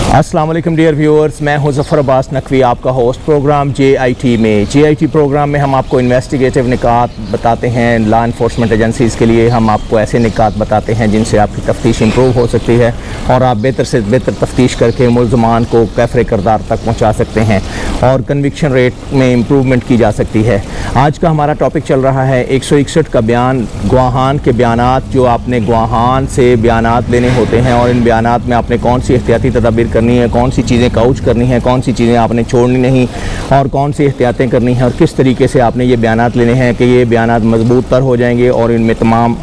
अस्सलाम वालेकुम dear viewers, मैं हूं ज़फ़र अब्बास नकवी, आपका होस्ट प्रोग्राम JIT में। JIT प्रोग्राम में हम आपको इन्वेस्टिगेटिव निकात बताते हैं। लॉ इन्फोर्समेंट एजेंसीज़ के लिए हम आपको ऐसे निकात बताते हैं जिनसे आपकी तफ्तीश इम्प्रूव हो सकती है और आप बेहतर से बेहतर तफ्तीश करके मुल्ज़मान को कैफ़रे किरदार तक पहुँचा सकते हैं और कन्विक्शन रेट में इम्प्रूवमेंट की जा सकती है। आज का हमारा टॉपिक चल रहा है 161 का बयान, गवाहान के बयानात, जो आपने गवाहान से बयानात लेने होते हैं और इन बयानात में आपने कौन सी एहतियाती तदाबीर करनी है, कौन सी चीज़ें काउच करनी है, कौन सी चीज़ें आपने छोड़नी नहीं और कौन सी एहतियातें करनी हैं और किस तरीके से आपने ये बयानात लेने हैं कि ये बयानात मजबूत तर हो जाएंगे और इनमें तमाम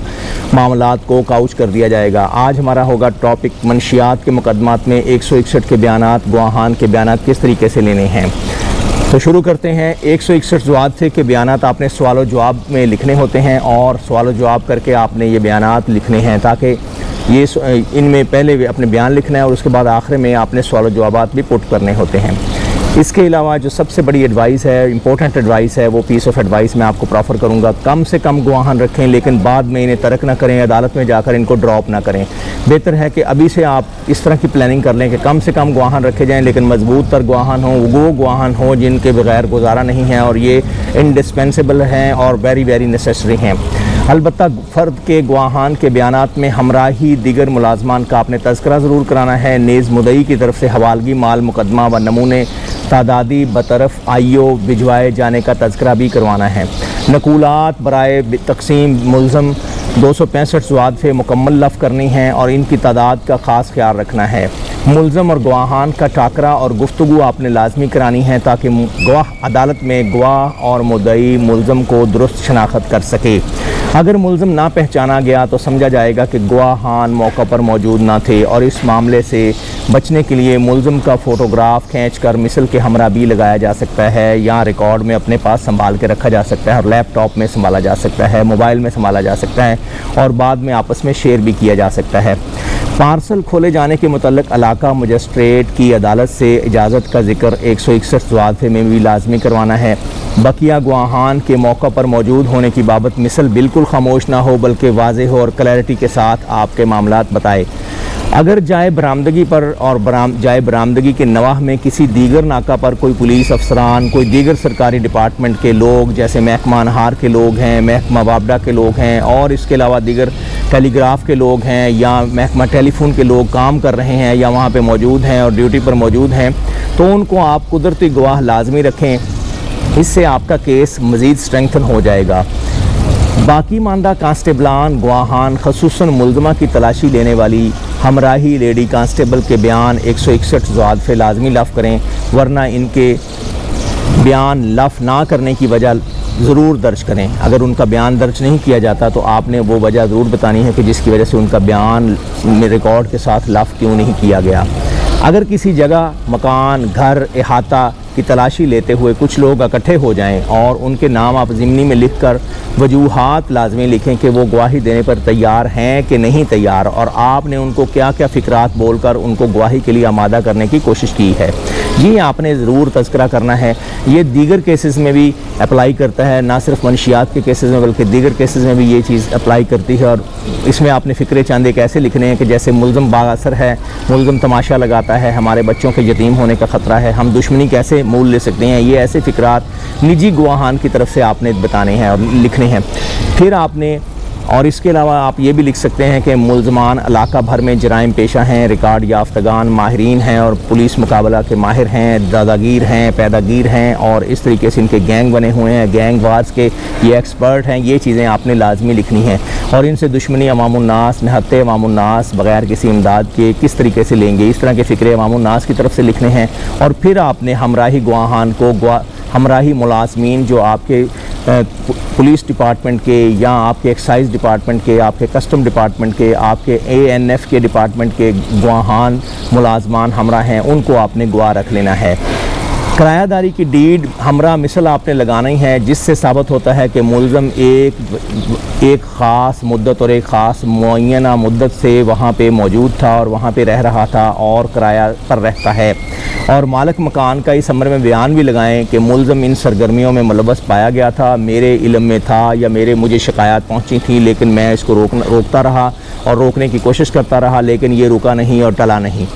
मामलात को काउच कर दिया जाएगा। आज हमारा होगा टॉपिक मंशियात के मुकदमात में 161 के बयानात, गवाहान के बयानात किस तरीके से लेने हैं। तो शुरू करते हैं। 161 ज़वाद के बयानात आपने सवाल जवाब में लिखने होते हैं और सवाल जवाब करके आपने ये बयानात लिखने हैं ताकि ये इनमें पहले अपने बयान लिखना है और उसके बाद आखिर में आपने सवाल जवाबात भी पुट करने होते हैं। इसके अलावा जो सबसे बड़ी एडवाइस है, इंपॉर्टेंट एडवाइस है, वो पीस ऑफ एडवाइस मैं आपको प्रेफर करूंगा। कम से कम गवाहान रखें, लेकिन बाद में इन्हें तर्क ना करें, अदालत में जाकर इनको ड्रॉप ना करें। बेहतर है कि अभी से आप इस तरह की प्लानिंग कर लें कि कम से कम गवाहान रखे जाएँ, लेकिन मजबूत तर गवाहान हों, वो गवाहान हों जिनके बगैर गुजारा नहीं है और ये इंडिस्पेंसिबल हैं और वेरी वेरी नेसेसरी हैं। अलबत्ता फ़र्द के गवाहान के बयानात में हमराही दीगर मुलाजमान का आपने तज़किरा ज़रूर कराना है। नेज़ मुदई की तरफ से हवालगी माल मुकदमा व नमूने तादादी बतरफ IO भिजवाए जाने का तज़किरा भी करवाना है। नकूलात बराए तकसीम मुल्ज़म 265 ज़वाद से मुकम्मल लफ़ करनी है और इनकी तादाद का ख़ास ख्याल रखना है। मुल्ज़म और गवाहान का टाकरा और गुफ्तगू आपने लाजमी करानी है ताकि गवाह अदालत में गवाह और मुद्दई मुल्ज़म को दुरुस्त शनाख्त कर सके। अगर मुल्ज़म ना पहचाना गया तो समझा जाएगा कि गवाहान मौका पर मौजूद ना थे और इस मामले से बचने के लिए मुल्ज़म का फ़ोटोग्राफ खींच कर मिसल के हमरा भी लगाया जा सकता है या रिकॉर्ड में अपने पास संभाल के रखा जा सकता है और लैपटॉप में संभाला जा सकता है, मोबाइल में संभाला जा सकता है और बाद में आपस में शेयर भी किया जा सकता है। पार्सल खोले जाने के मुतल्लिक़ इलाका मजिस्ट्रेट की अदालत से इजाज़त का ज़िक्र 161 ज़वाद में भी लाजमी करवाना है। बकिया गवाहान के मौका पर मौजूद होने की बाबत मिसल बिल्कुल खामोश ना हो, बल्कि वाज़ेह हो और क्लैरिटी के साथ आपके मामलात बताए। अगर जाए बरामदगी पर और जाए बरामदगी के नवाह में किसी दीगर नाका पर कोई पुलिस अफसरान, कोई दीगर सरकारी डिपार्टमेंट के लोग जैसे महकमा अनहार के लोग हैं, महकमा वापडा के लोग हैं और इसके अलावा दीगर टेलीग्राफ के लोग हैं या महकमा टेलीफोन के लोग काम कर रहे हैं या वहाँ पे मौजूद हैं और ड्यूटी पर मौजूद हैं, तो उनको आप कुदरती गवाह लाजमी रखें। इससे आपका केस मज़ीद स्ट्रेंथन हो जाएगा। बाकी मानदा कांस्टेबलान गवाहान खसूसन मुल्ज़मा की तलाशी लेने वाली हमराही लेडी कांस्टेबल के बयान 161 ज़वाद से लाजमी लफ़ करें, वरना इनके बयान लफ़ ना करने की वजह ज़रूर दर्ज करें। अगर उनका बयान दर्ज नहीं किया जाता तो आपने वो वजह ज़रूर बतानी है कि जिसकी वजह से उनका बयान में रिकॉर्ड के साथ लफ़ क्यों नहीं किया गया। अगर किसी जगह मकान, घर, इहाता की तलाशी लेते हुए कुछ लोग इकट्ठे हो जाएं और उनके नाम आप ज़िमनी में लिखकर वजूहात लाजमी लिखें कि वो गवाही देने पर तैयार हैं कि नहीं तैयार और आपने उनको क्या क्या फ़िक्रात बोलकर उनको गवाही के लिए आमादा करने की कोशिश की है। ये आपने ज़रूर तज़किरा करना है। ये दीगर केसेस में भी अप्लाई करता है, ना सिर्फ मंशियात के केसेस में बल्कि दीगर केसेस में भी ये चीज़ अप्लाई करती है। और इसमें आपने फ़िक्रे चंद एक ऐसे लिखने हैं कि जैसे मुल्ज़म बाअसर है, मुल्ज़म तमाशा लगाता है, हमारे बच्चों के यतीम होने का ख़तरा है, हम दुश्मनी कैसे मूल ले सकते हैं। ये ऐसे फ़िक्रात निजी गवाहान की तरफ से आपने बताने हैं और लिखने हैं। फिर आपने और इसके अलावा आप ये भी लिख सकते हैं कि मुल्ज़मान इलाका भर में जराइम पेशा हैं, रिकॉर्ड याफ्तगान माहिरीन हैं और पुलिस मुकाबला के माहिर हैं, दादागीर हैं, पैदागीर हैं और इस तरीके से इनके गैंग बने हुए हैं, गैंग वार्स के ये एक्सपर्ट हैं। ये चीज़ें आपने लाजमी लिखनी हैं और इनसे दुश्मनी अवामुन्नास, निहत्ते अवामुन्नास बग़ैर किसी इमदाद के किस तरीके से लेंगे, इस तरह के फ़िक्रे अवामुन्नास की तरफ से लिखने हैं। और फिर आपने हमराही गवाहान को हमराही मुलाज़मीन जो आपके पुलिस डिपार्टमेंट के या आपके एक्साइज़ डिपार्टमेंट के, आपके कस्टम डिपार्टमेंट के, आपके ANF के डिपार्टमेंट के गवाहान मुलाजमान हमरा हैं, उनको आपने गवाह रख लेना है। किरायादारी की डीड हमरा मिसल आपने लगानी है जिससे साबित होता है कि मुल्ज़म एक ख़ास मुद्दत और एक ख़ास मुअय्यना मुद्दत से वहाँ पे मौजूद था और वहाँ पे रह रहा था और किराया पर रहता है। और मालिक मकान का इस अमर में बयान भी लगाएं कि मुल्ज़म इन सरगर्मियों में मुलव्वस पाया गया था, मेरे इल्म में था या मुझे शिकायत पहुँची थी, लेकिन मैं इसको रोकता रहा और रोकने की कोशिश करता रहा, लेकिन ये रुका नहीं और टला नहीं।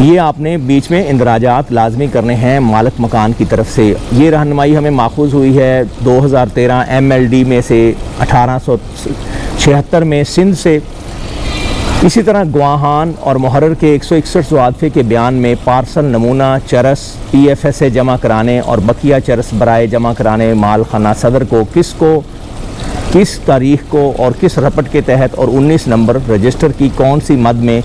یہ آپ نے بیچ میں اندراجات لازمی کرنے ہیں مالک مکان کی طرف سے۔ یہ رہنمائی ہمیں ماخوذ ہوئی ہے 2013 MLD میں سے، 1876 میں سندھ سے۔ اسی طرح گواہان اور محرر کے 161 وادفے کے بیان میں پارسل نمونہ چرس PFS سے جمع کرانے اور بقیہ چرس برائے جمع کرانے مال خانہ صدر کو کس تاریخ کو اور کس رپٹ کے تحت اور 19 نمبر رجسٹر کی کون سی مد میں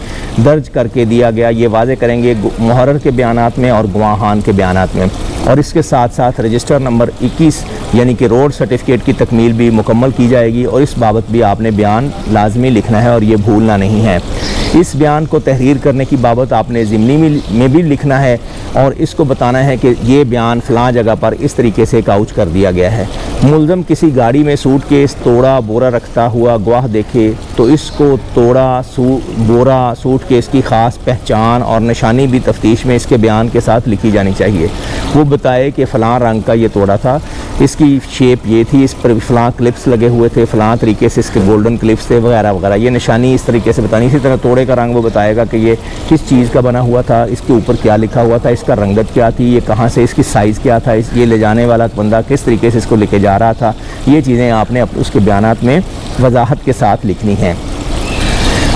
درج کر کے دیا گیا، یہ واضح کریں گے محرر کے بیانات میں اور گواہان کے بیانات میں۔ اور اس کے ساتھ ساتھ رجسٹر نمبر 21 یعنی کہ روڈ سرٹیفکیٹ کی تکمیل بھی مکمل کی جائے گی، اور اس بابت بھی آپ نے بیان لازمی لکھنا ہے اور یہ بھولنا نہیں ہے۔ اس بیان کو تحریر کرنے کی بابت آپ نے ضمنی میں بھی لکھنا ہے اور اس کو بتانا ہے کہ یہ بیان فلاں جگہ پر اس طریقے سے کاؤچ کر دیا گیا ہے۔ ملزم کسی گاڑی میں سوٹ کیس توڑا بورا رکھتا ہوا گواہ دیکھے تو اس کو توڑا بورا سوٹ کیس کی خاص پہچان اور نشانی بھی تفتیش میں اس کے بیان کے ساتھ لکھی جانی چاہیے۔ وہ بتائے کہ فلاں رنگ کا یہ توڑا تھا، اس کی شیپ یہ تھی، اس پر فلاں کلپس لگے ہوئے تھے، فلاں طریقے سے اس کے گولڈن کلپس تھے وغیرہ وغیرہ، یہ نشانی اس طریقے سے بتانی۔ اسی طرح توڑے کا رنگ وہ بتائے گا کہ یہ کس چیز کا بنا ہوا تھا، اس کے اوپر کیا لکھا ہوا تھا، اس کا رنگت کیا تھی، یہ کہاں سے، اس کی سائز کیا تھا، یہ لے جانے والا بندہ کس طریقے سے اس کو لے کے جا رہا تھا، یہ چیزیں آپ نے اس کے بیانات میں وضاحت کے ساتھ لکھنی ہیں۔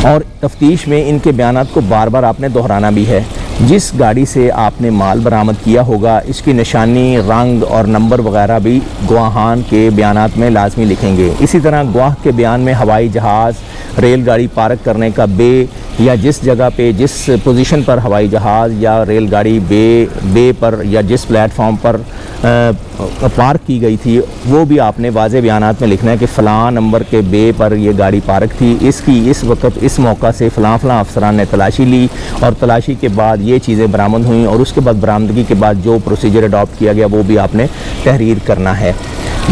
اور تفتیش میں ان کے بیانات کو بار بار آپ نے دہرانا بھی ہے۔ جس گاڑی سے آپ نے مال برآمد کیا ہوگا اس کی نشانی، رنگ اور نمبر وغیرہ بھی گواہان کے بیانات میں لازمی لکھیں گے۔ اسی طرح گواہ کے بیان میں ہوائی جہاز، ریل گاڑی پارک کرنے کا بے یا جس جگہ پہ جس پوزیشن پر ہوائی جہاز یا ریل گاڑی بے پر یا جس پلیٹ فارم پر پارک کی گئی تھی وہ بھی آپ نے واضح بیانات میں لکھنا ہے کہ فلاں نمبر کے بے پر یہ گاڑی پارک تھی، اس کی اس وقت اس موقع سے فلاں افسران نے تلاشی لی اور تلاشی کے بعد یہ چیزیں برآمد ہوئیں، اور اس کے بعد برآمدگی کے بعد جو پروسیجر اڈاپٹ کیا گیا وہ بھی آپ نے تحریر کرنا ہے۔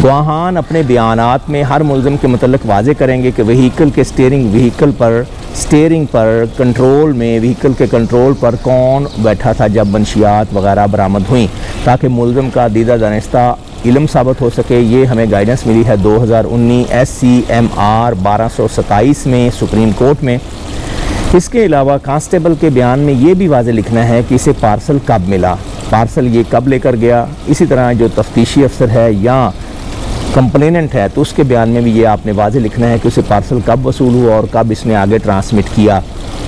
گواہان اپنے بیانات میں ہر ملزم کے متعلق واضح کریں گے کہ وہیکل کے سٹیئرنگ پر کنٹرول میں وہیکل کے کنٹرول پر کون بیٹھا تھا جب منشیات وغیرہ برآمد ہوئیں، تاکہ ملزم کا دیدہ دانستہ علم ثابت ہو سکے۔ یہ ہمیں گائیڈنس ملی ہے 2019 SCMR 1227 میں سپریم کورٹ میں۔ اس کے علاوہ کانسٹیبل کے بیان میں یہ بھی واضح لکھنا ہے کہ اسے پارسل کب ملا، پارسل یہ کب لے کر گیا۔ اسی طرح جو تفتیشی افسر ہے یا کمپلیننٹ ہے تو اس کے بیان میں بھی یہ آپ نے واضح لکھنا ہے کہ اسے پارسل کب وصول ہوا اور کب اس نے آگے ٹرانسمٹ کیا۔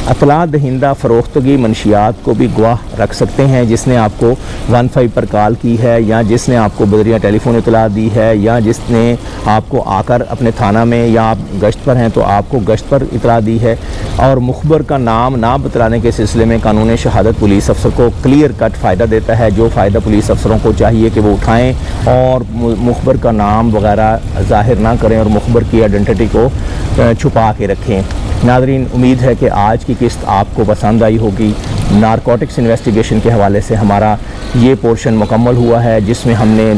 اطلاع دہندہ فروختگی منشیات کو بھی گواہ رکھ سکتے ہیں، جس نے آپ کو 15 پر کال کی ہے یا جس نے آپ کو بذریعہ ٹیلی فون اطلاع دی ہے یا جس نے آپ کو آ کر اپنے تھانہ میں یا آپ گشت پر ہیں تو آپ کو گشت پر اطلاع دی ہے۔ اور مخبر کا نام نہ بتلانے کے سلسلے میں قانون شہادت پولیس افسر کو کلیئر کٹ فائدہ دیتا ہے، جو فائدہ پولیس افسروں کو چاہیے کہ وہ اٹھائیں اور مخبر کا نام وغیرہ ظاہر نہ کریں اور مخبر کی آئیڈینٹی کو چھپا کے رکھیں۔ ناظرین، امید ہے کہ آج کی قسط آپ کو پسند آئی ہوگی۔ نارکوٹکس انویسٹیگیشن کے حوالے سے ہمارا یہ پورشن مکمل ہوا ہے، جس میں ہم نے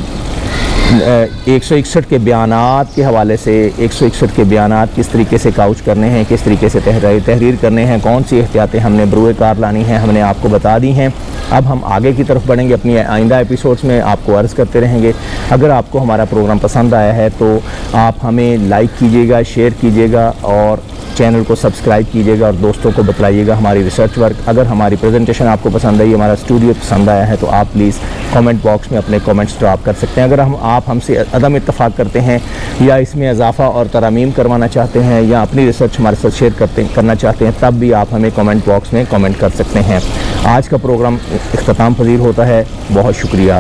161 کے بیانات کے حوالے سے 161 کے بیانات کس طریقے سے کاؤچ کرنے ہیں، کس طریقے سے تحریر کرنے ہیں، کون سی احتیاطیں ہم نے بروئے کار لانی ہیں، ہم نے آپ کو بتا دی ہیں۔ اب ہم آگے کی طرف بڑھیں گے، اپنی آئندہ ایپیسوڈز میں آپ کو عرض کرتے رہیں گے۔ اگر آپ کو ہمارا پروگرام پسند آیا ہے تو آپ ہمیں لائک کیجیے گا، شیئر کیجیے گا اور چینل کو سبسکرائب کیجیے گا اور دوستوں کو بتلائیے گا ہماری ریسرچ ورک۔ اگر ہماری پریزنٹیشن آپ کو پسند آئی، ہمارا اسٹوڈیو پسند آیا ہے تو آپ پلیز کامنٹ باکس میں اپنے کامنٹس ڈراپ کر سکتے ہیں۔ اگر آپ ہم سے عدم اتفاق کرتے ہیں یا اس میں اضافہ اور ترامیم کروانا چاہتے ہیں یا اپنی ریسرچ ہمارے ساتھ شیئر کرنا چاہتے ہیں، تب بھی آپ ہمیں کامنٹ باکس میں کامنٹ کر سکتے ہیں۔ آج کا پروگرام اختتام پذیر ہوتا ہے۔ بہت شکریہ۔